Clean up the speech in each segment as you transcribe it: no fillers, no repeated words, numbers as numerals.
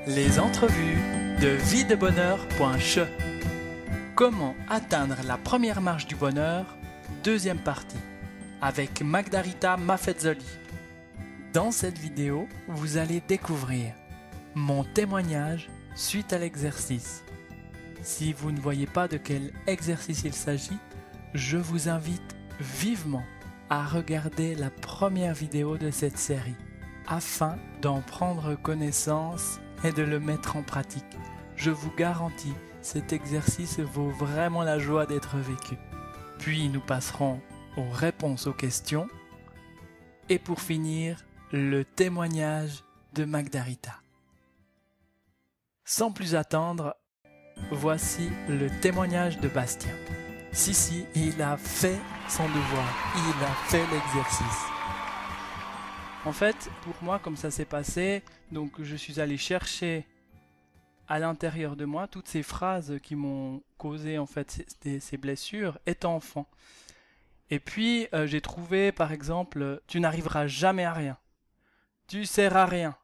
Les entrevues de viedebonheur.che. Comment atteindre la première marche du bonheur, deuxième partie, avec Magdarita Mafezzoli. Dans cette vidéo, vous allez découvrir mon témoignage suite à l'exercice. Si vous ne voyez pas de quel exercice il s'agit, je vous invite vivement à regarder la première vidéo de cette série, afin d'en prendre connaissance et de le mettre en pratique. Je vous garantis, cet exercice vaut vraiment la joie d'être vécu. Puis nous passerons aux réponses aux questions. Et pour finir, le témoignage de Magdarita. Sans plus attendre, voici le témoignage de Bastien. Si, il a fait son devoir, il a fait l'exercice. En fait, pour moi, comme ça s'est passé, donc je suis allé chercher à l'intérieur de moi toutes ces phrases qui m'ont causé en fait ces blessures étant enfant. Et puis j'ai trouvé par exemple tu n'arriveras jamais à rien, tu sers à rien,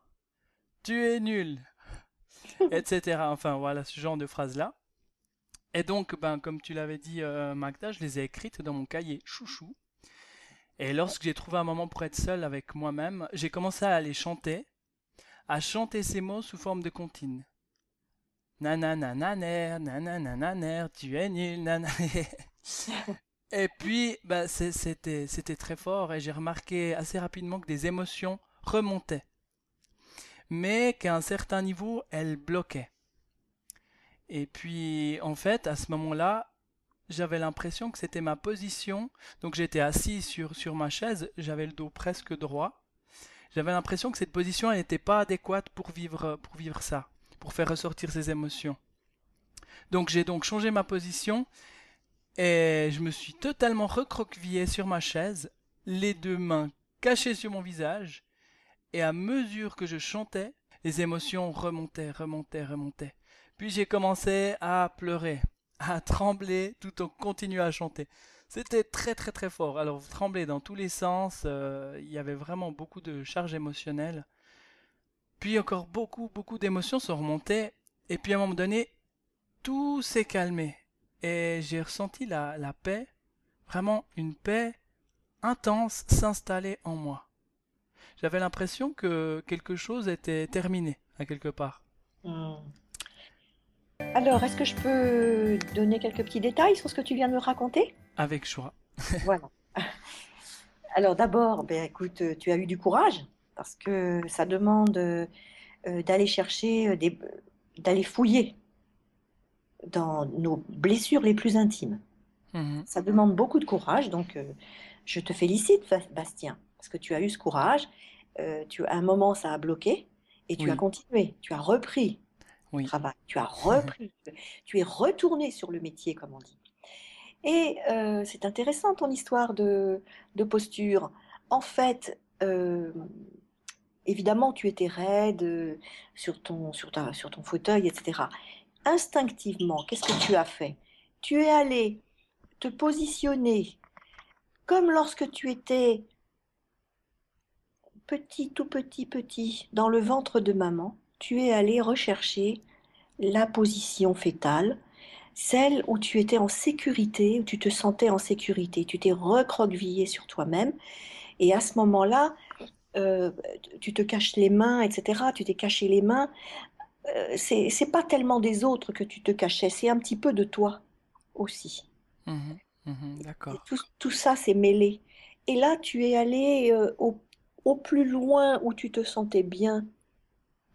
tu es nul, etc. Enfin voilà ce genre de phrases là. Et donc comme tu l'avais dit Magda, je les ai écrites dans mon cahier chouchou. Et lorsque j'ai trouvé un moment pour être seul avec moi-même, j'ai commencé à les chanter, à chanter ces mots sous forme de comptine. Nananananer, nananananer, tu es nul, nanana. Et puis, c'était très fort et j'ai remarqué assez rapidement que des émotions remontaient. Mais qu'à un certain niveau, elles bloquaient. Et puis, en fait, à ce moment-là, j'avais l'impression que c'était ma position. Donc j'étais assis sur ma chaise, j'avais le dos presque droit. J'avais l'impression que cette position n'était pas adéquate pour vivre ça, pour faire ressortir ces émotions. Donc j'ai donc changé ma position et je me suis totalement recroquevillé sur ma chaise, les deux mains cachées sur mon visage, et à mesure que je chantais, les émotions remontaient. Puis j'ai commencé à pleurer, à trembler tout en continuant à chanter. C'était très fort. Alors trembler dans tous les sens, il y avait vraiment beaucoup de charges émotionnelles. Puis encore beaucoup d'émotions sont remontées. Et puis à un moment donné, tout s'est calmé. Et j'ai ressenti la paix, vraiment une paix intense s'installer en moi. J'avais l'impression que quelque chose était terminé, à quelque part. Hmm. Alors, est-ce que je peux donner quelques petits détails sur ce que tu viens de me raconter? Avec joie. Voilà. Alors d'abord, ben, écoute, tu as eu du courage parce que ça demande d'aller chercher, d'aller fouiller dans nos blessures les plus intimes. Mhm. Ça demande beaucoup de courage, donc je te félicite, Bastien, parce que tu as eu ce courage. À un moment, ça a bloqué et tu as Oui, continué, tu as repris ton oui. travail, tu as repris, tu es retourné sur le métier, comme on dit. Et c'est intéressant ton histoire de posture. En fait, évidemment, tu étais raide sur ton fauteuil, etc. Instinctivement, qu'est-ce que tu as fait? Tu es allé te positionner comme lorsque tu étais petit, tout petit, dans le ventre de maman. Tu es allé rechercher la position fétale, celle où tu étais en sécurité, où tu te sentais en sécurité. Tu t'es recroquevillé sur toi-même et à ce moment-là, euh, tu te caches les mains, etc. Tu t'es caché les mains. C'est pas tellement des autres que tu te cachais, c'est un petit peu de toi aussi. Et D'accord. tout ça s'est mêlé. Et là, tu es allé au plus loin où tu te sentais bien,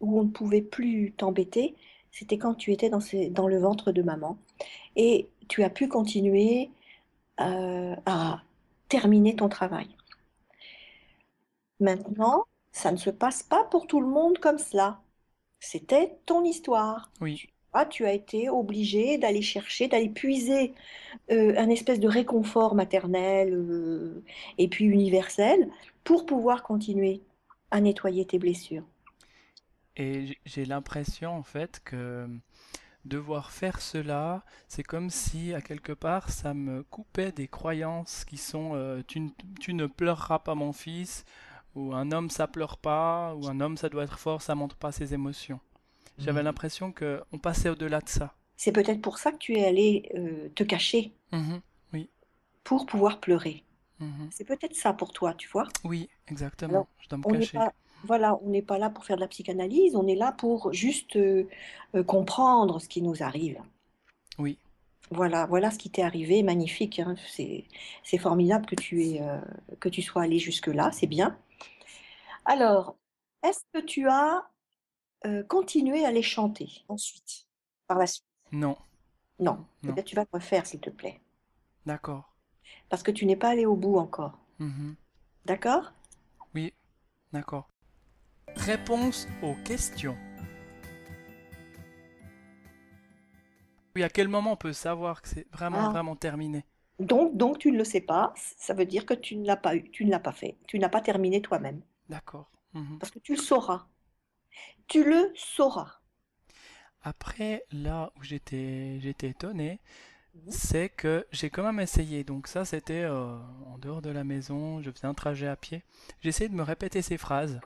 où on ne pouvait plus t'embêter. C'était quand tu étais dans le ventre de maman. Et tu as pu continuer à terminer ton travail. Maintenant, ça ne se passe pas pour tout le monde comme cela. C'était ton histoire. Oui. Tu as été obligé d'aller chercher, d'aller puiser un espèce de réconfort maternel et puis universel pour pouvoir continuer à nettoyer tes blessures. Et j'ai l'impression en fait que devoir faire cela, c'est comme si à quelque part ça me coupait des croyances qui sont tu ne pleureras pas mon fils, ou un homme ça pleure pas, ou un homme ça doit être fort, ça montre pas ses émotions. J'avais l'impression que on passait au-delà de ça. C'est peut-être pour ça que tu es allé te cacher Mhm. Oui. pour pouvoir pleurer. Mhm. C'est peut-être ça pour toi, tu vois. Oui, exactement. Alors, Je dois me on n'est cacher. pas, voilà, on n'est pas là pour faire de la psychanalyse, on est là pour juste comprendre ce qui nous arrive. Oui. Voilà, voilà ce qui t'est arrivé, magnifique, hein. C'est formidable que tu sois allé jusque-là, c'est bien. Alors, est-ce que tu as continué à les chanter ensuite, par la suite? Non. Non, Non. peut-être tu vas le refaire, s'il te plaît, D'accord. parce que tu n'es pas allé au bout encore. Mhm. D'accord? Oui. D'accord. Réponse aux questions. Oui, à quel moment on peut savoir que c'est vraiment, Ah, vraiment terminé? donc tu ne le sais pas, ça veut dire que tu ne l'as pas eu, tu ne l'as pas fait, tu n'as pas terminé toi-même, D'accord. Mhm. parce que tu le sauras. Tu le sauras. Après, là où j'étais étonné, Mhm. c'est que j'ai quand même essayé. Donc ça, c'était en dehors de la maison, je faisais un trajet à pied. J'ai essayé de me répéter ces phrases.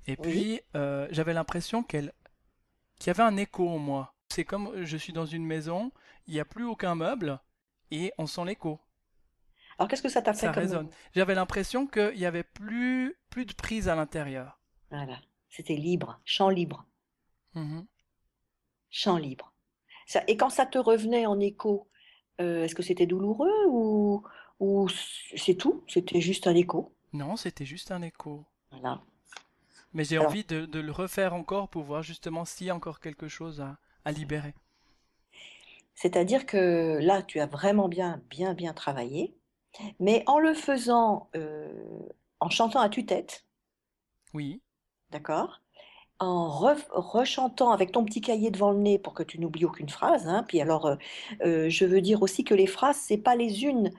Et Oui. puis, j'avais l'impression qu'il y avait un écho en moi. C'est comme je suis dans une maison, il n'y a plus aucun meuble, et on sent l'écho. Alors qu'est-ce que ça t'a fait Ça comme... résonne. J'avais l'impression qu'il n'y avait plus de prise à l'intérieur. Voilà, c'était libre, champ libre, Mhm. champ libre. Et quand ça te revenait en écho, est-ce que c'était douloureux ou c'est tout? C'était juste un écho. Non, c'était juste un écho. Voilà. Mais j'ai Alors, envie de le refaire encore pour voir justement s'il y a encore quelque chose à libérer. c'est-à-dire que là, tu as vraiment bien travaillé, mais en le faisant, en chantant à tue-tête, Oui, d'accord? En rechantant avec ton petit cahier devant le nez pour que tu n'oublies aucune phrase, hein. Puis alors, je veux dire aussi que les phrases, c'est pas les unes,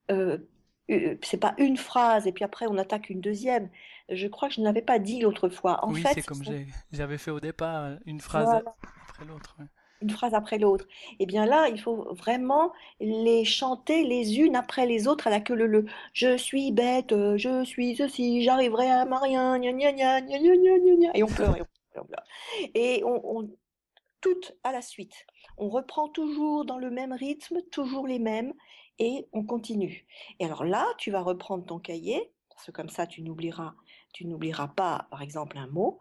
c'est pas une phrase et puis après on attaque une deuxième. Je crois que je ne l'avais pas dit l'autre fois. En oui, fait, c'est comme j'avais fait au départ, une phrase voilà, après l'autre. Ouais. une phrase après l'autre. Et bien là, il faut vraiment les chanter les unes après les autres à la queue leu. Je suis bête, je suis ceci, j'arriverai à ma rien, gna gna gna gna gna gna gna gna. Et on pleure, et on pleure. Et toutes à la suite. On reprend toujours dans le même rythme, toujours les mêmes, et on continue. Et alors là, tu vas reprendre ton cahier, parce que comme ça, tu n'oublieras pas, par exemple, un mot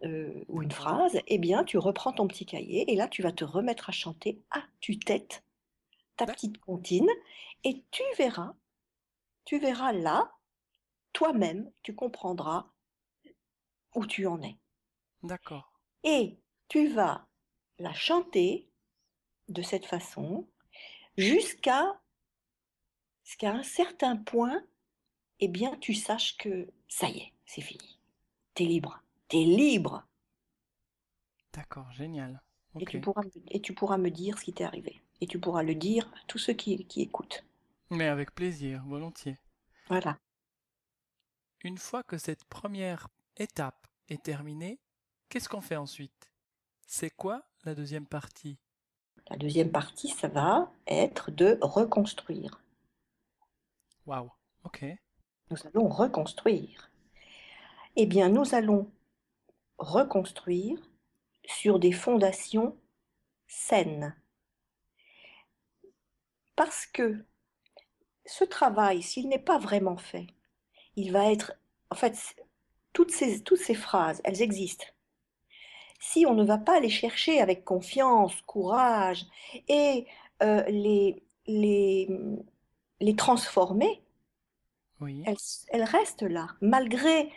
ou une D'accord. phrase. Eh bien, tu reprends ton petit cahier, et là, tu vas te remettre à chanter à tue-tête ta D'ac- petite comptine, et tu verras là, toi-même, tu comprendras où tu en es. D'accord. Et tu vas la chanter de cette façon jusqu'à ce qu'à un certain point, eh bien, tu saches que ça y est, c'est fini. T'es libre. T'es libre. D'accord, génial. Et Ok. tu pourras me dire ce qui t'est arrivé. Et tu pourras le dire à tous ceux qui écoutent. Mais avec plaisir, volontiers. Voilà. Une fois que cette première étape est terminée, qu'est-ce qu'on fait ensuite? C'est quoi la deuxième partie? La deuxième partie, ça va être de reconstruire. Waouh. Ok. Nous allons reconstruire. Eh bien, nous allons reconstruire sur des fondations saines. Parce que ce travail, s'il n'est pas vraiment fait, il va être... En fait, toutes ces phrases, elles existent. Si on ne va pas les chercher avec confiance, courage et euh, les, les, les transformer, Oui. elles restent là, malgré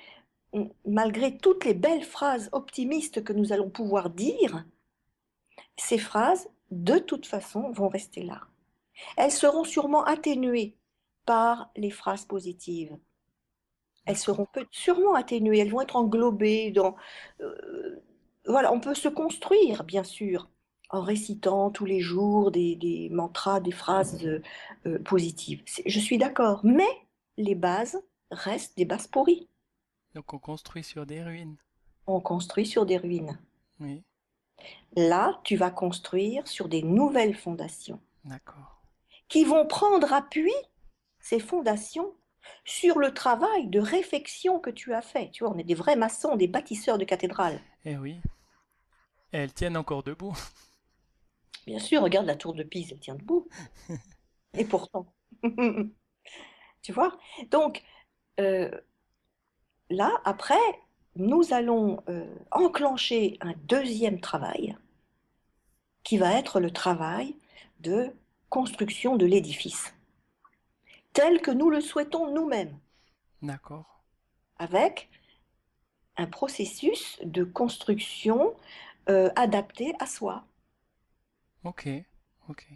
toutes les belles phrases optimistes que nous allons pouvoir dire, ces phrases, de toute façon, vont rester là. Elles seront sûrement atténuées par les phrases positives. Elles seront D'accord. sûrement atténuées, elles vont être englobées dans... voilà, on peut se construire, bien sûr, en récitant tous les jours des mantras, des phrases positives. Je suis d'accord, mais les bases restent des bases pourries. Donc on construit sur des ruines. On construit sur des ruines. Oui. Là, tu vas construire sur des nouvelles fondations D'accord. qui vont prendre appui, ces fondations, sur le travail de réfection que tu as fait. Tu vois, on est des vrais maçons, des bâtisseurs de cathédrales. Eh oui. Et elles tiennent encore debout. Bien sûr, regarde la tour de Pise, elle tient debout. Et pourtant, tu vois? Donc, euh, là, après, nous allons enclencher un deuxième travail qui va être le travail de construction de l'édifice, tel que nous le souhaitons nous-mêmes, D'accord. avec un processus de construction adapté à soi. Ok. Ok.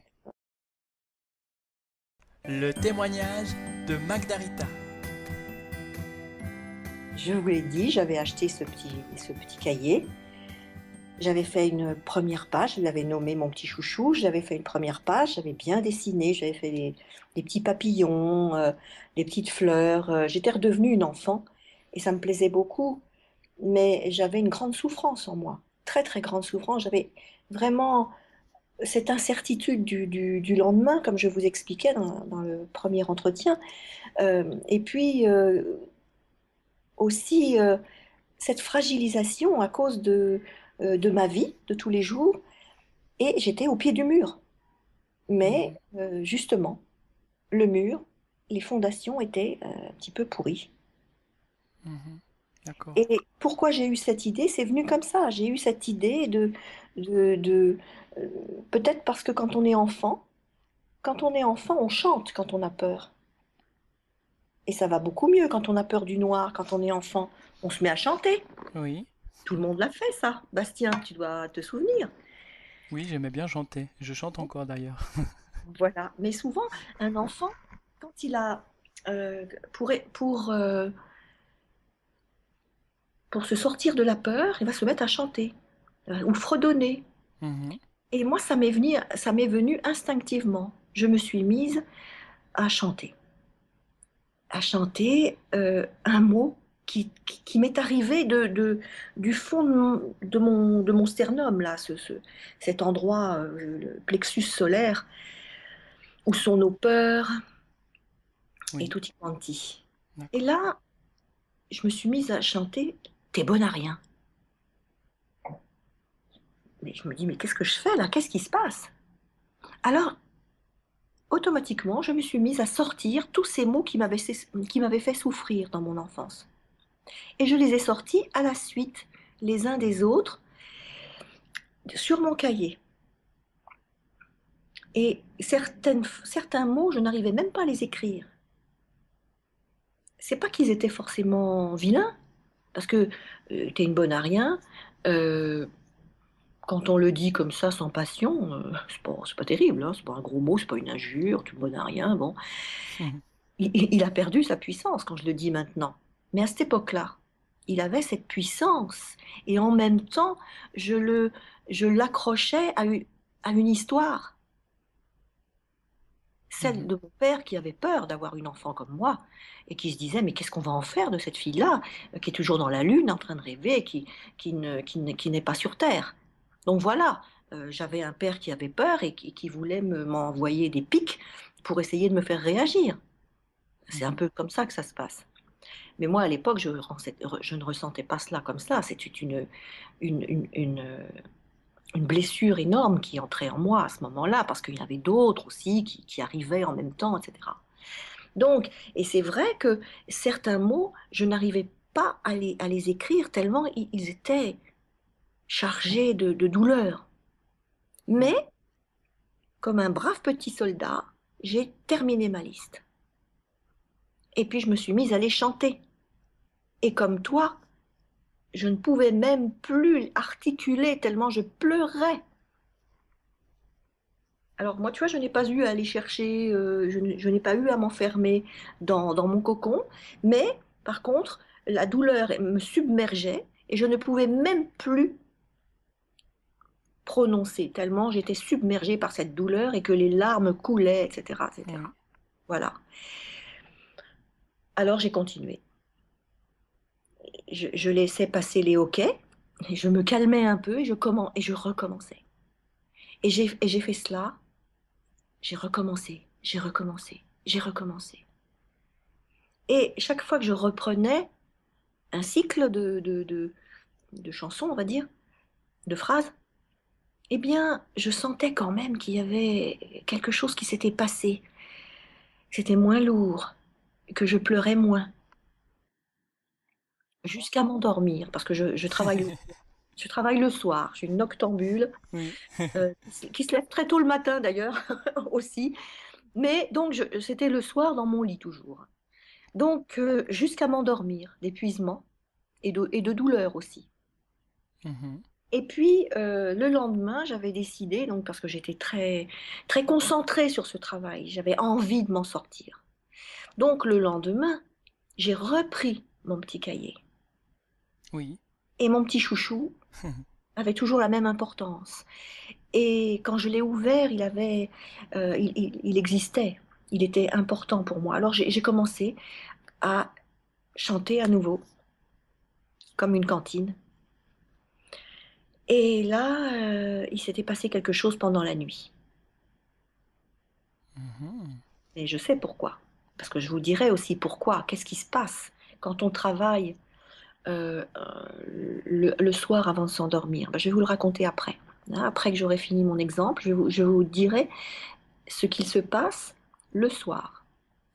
Le témoignage de Magdarita. Je vous l'ai dit, j'avais acheté ce petit cahier. J'avais fait une première page, je l'avais nommé mon petit chouchou. J'avais fait une première page, j'avais bien dessiné, j'avais fait des petits papillons, des petites fleurs. J'étais redevenue une enfant et ça me plaisait beaucoup. Mais j'avais une grande souffrance en moi, très très grande souffrance. J'avais vraiment cette incertitude du lendemain, comme je vous expliquais dans le premier entretien. Et puis aussi cette fragilisation à cause de ma vie de tous les jours. Et j'étais au pied du mur. Mais Mhm. justement, le mur, les fondations étaient un petit peu pourries. Mhm. D'accord. Et pourquoi j'ai eu cette idée? C'est venu comme ça. J'ai eu cette idée de euh, peut-être parce que quand on est enfant, on chante quand on a peur. Et ça va beaucoup mieux quand on a peur du noir, quand on est enfant. On se met à chanter. Oui. Tout le monde l'a fait, ça. Bastien, tu dois te souvenir. Oui, j'aimais bien chanter. Je chante encore d'ailleurs. Voilà. Mais souvent, un enfant, quand il a, euh, pour, pour, euh, pour se sortir de la peur, il va se mettre à chanter ou fredonner. Mhm. Et moi, ça m'est venu instinctivement. Je me suis mise à chanter un mot qui m'est arrivé du fond de mon sternum, là, cet endroit, le plexus solaire, où sont nos peurs et Oui. tutti quanti. Et D'accord. là, je me suis mise à chanter T'es bonne à rien. Mais je me dis, mais qu'est-ce que je fais là? Qu'est-ce qui se passe? Alors, automatiquement, je me suis mise à sortir tous ces mots qui m'avaient fait souffrir dans mon enfance. Et je les ai sortis à la suite, les uns des autres, sur mon cahier. Et certains mots, je n'arrivais même pas à les écrire. C'est pas qu'ils étaient forcément vilains, parce que t'es une bonne à rien. euh, Quand on le dit comme ça, sans passion, c'est pas terrible, hein, c'est pas un gros mot, c'est pas une injure, tu es une bonne à rien. Bon, il a perdu sa puissance quand je le dis maintenant. Mais à cette époque-là, il avait cette puissance. Et en même temps, je l'accrochais à une histoire, celle Mhm. de mon père qui avait peur d'avoir une enfant comme moi et qui se disait, mais qu'est-ce qu'on va en faire de cette fille-là, qui est toujours dans la lune, en train de rêver, qui n'est pas sur Terre. Donc voilà, j'avais un père qui avait peur et qui voulait m'envoyer des pics pour essayer de me faire réagir. C'est un Mhm. peu comme ça que ça se passe. Mais moi, à l'époque, je ne ressentais pas cela comme cela. C'était une, une, une, euh, une blessure énorme qui entrait en moi à ce moment-là, parce qu'il y avait d'autres aussi qui arrivaient en même temps, etc. Donc, et c'est vrai que certains mots, je n'arrivais pas à les écrire tellement ils étaient chargés de douleur. Mais, Oui. comme un brave petit soldat, j'ai terminé ma liste. Et puis, je me suis mise à les chanter. Et comme toi, je ne pouvais même plus articuler tellement je pleurais. Alors moi, tu vois, je n'ai pas eu à aller chercher, je n'ai pas eu à m'enfermer dans mon cocon, mais par contre, la douleur me submergeait et je ne pouvais même plus prononcer, tellement j'étais submergée par cette douleur et que les larmes coulaient, etc., Oui. etc. Voilà. Alors j'ai continué. Je laissais passer les hoquets, et je me calmais un peu et je recommençais. Et j'ai fait cela, j'ai recommencé, j'ai recommencé, j'ai recommencé. Et chaque fois que je reprenais un cycle de chansons, on va dire, de phrases, eh bien, je sentais quand même qu'il y avait quelque chose qui s'était passé. C'était moins lourd, que je pleurais moins, jusqu'à m'endormir, parce que je travaille le soir, je suis une noctambule, Oui. qui se lève très tôt le matin d'ailleurs, aussi. Mais donc, c'était le soir dans mon lit toujours. Donc, jusqu'à m'endormir, d'épuisement et de douleur aussi. Mhm. Et puis, le lendemain, j'avais décidé, donc parce que j'étais très, très concentrée sur ce travail, j'avais envie de m'en sortir. Donc, le lendemain, j'ai repris mon petit cahier. Oui. Et mon petit chouchou avait toujours la même importance. Et quand je l'ai ouvert, il existait. Il était important pour moi. Alors, j'ai commencé à chanter à nouveau, comme une cantine. Et là, il s'était passé quelque chose pendant la nuit. Mhm. Et je sais pourquoi. Parce que je vous dirai aussi pourquoi. Qu'est-ce qui se passe quand on travaille le soir avant de s'endormir? Ben, je vais vous le raconter après. Hein, après que j'aurai fini mon exemple, je vous dirai ce qu'il se passe le soir.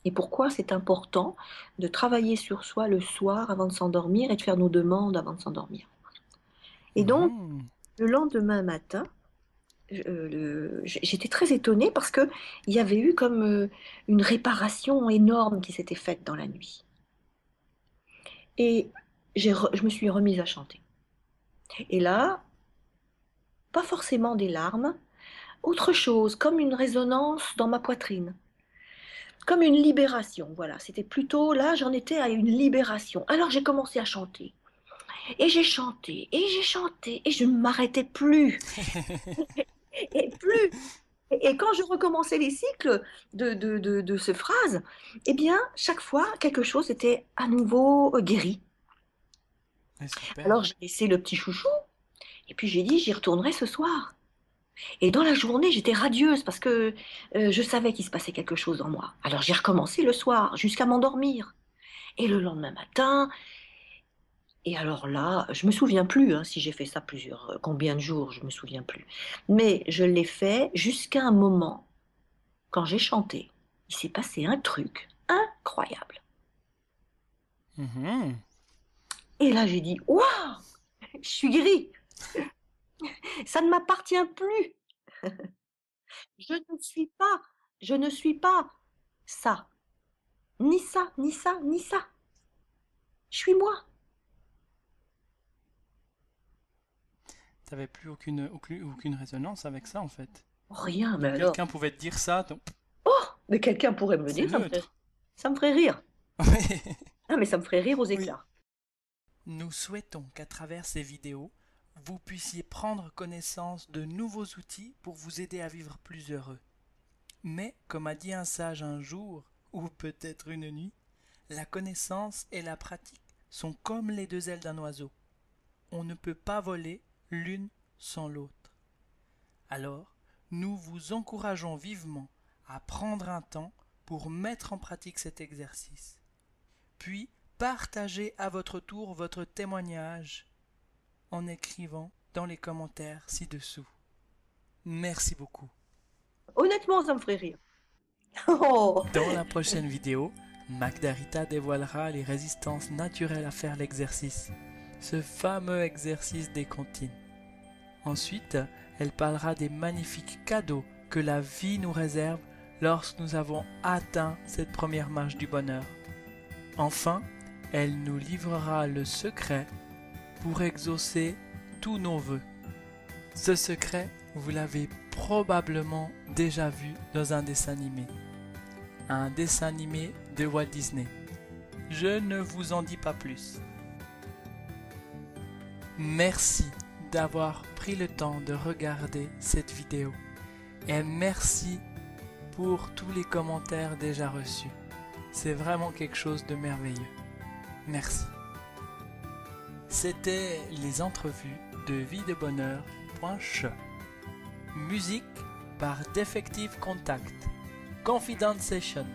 Et pourquoi c'est important de travailler sur soi le soir avant de s'endormir et de faire nos demandes avant de s'endormir. Et donc, Mhm. le lendemain matin, j'étais très étonnée parce que il y avait eu comme une réparation énorme qui s'était faite dans la nuit. Et je me suis remise à chanter. Et là, pas forcément des larmes, autre chose, comme une résonance dans ma poitrine, comme une libération. Voilà, c'était plutôt là, j'en étais à une libération. Alors j'ai commencé à chanter. Et j'ai chanté, et j'ai chanté, et je ne m'arrêtais plus, et plus. Et quand je recommençais les cycles de ces phrases, eh bien, chaque fois, quelque chose était à nouveau guéri. Ouais, super. Alors, j'ai laissé le petit chouchou, et puis j'ai dit, j'y retournerai ce soir. Et dans la journée, j'étais radieuse parce que je savais qu'il se passait quelque chose en moi. Alors, j'ai recommencé le soir, jusqu'à m'endormir. Et le lendemain matin, et alors là, je me souviens plus hein, si j'ai fait ça combien de jours, je me souviens plus. Mais je l'ai fait jusqu'à un moment, quand j'ai chanté, il s'est passé un truc incroyable. Mhm. Et là, j'ai dit, waouh, je suis guérie, ça ne m'appartient plus. Je ne suis pas, je ne suis pas ça, ni ça, ni ça, ni ça. Je suis moi. T'avais plus aucune résonance avec ça en fait. Rien, mais Donc alors, quelqu'un pouvait te dire ça, donc mais quelqu'un pourrait me le c'est dire, neutre. ça me ferait rire. Oui. Ah, mais ça me ferait rire aux Oui. éclats. Nous souhaitons qu'à travers ces vidéos, vous puissiez prendre connaissance de nouveaux outils pour vous aider à vivre plus heureux. Mais, comme a dit un sage un jour, ou peut-être une nuit, la connaissance et la pratique sont comme les deux ailes d'un oiseau. On ne peut pas voler l'une sans l'autre. Alors, nous vous encourageons vivement à prendre un temps pour mettre en pratique cet exercice. Puis, partagez à votre tour votre témoignage en écrivant dans les commentaires ci-dessous. Merci beaucoup. Honnêtement, ça me ferait rire. Oh, Dans la prochaine vidéo, Magdarita dévoilera les résistances naturelles à faire l'exercice, ce fameux exercice des comptines. Ensuite, elle parlera des magnifiques cadeaux que la vie nous réserve lorsque nous avons atteint cette première marche du bonheur. Enfin, elle nous livrera le secret pour exaucer tous nos vœux. Ce secret, vous l'avez probablement déjà vu dans un dessin animé de Walt Disney. Je ne vous en dis pas plus. Merci d'avoir pris le temps de regarder cette vidéo et merci pour tous les commentaires déjà reçus. C'est vraiment quelque chose de merveilleux. Merci. C'était les entrevues de vie-de-bonheur.che. Musique par Defective Contact. Confident Session.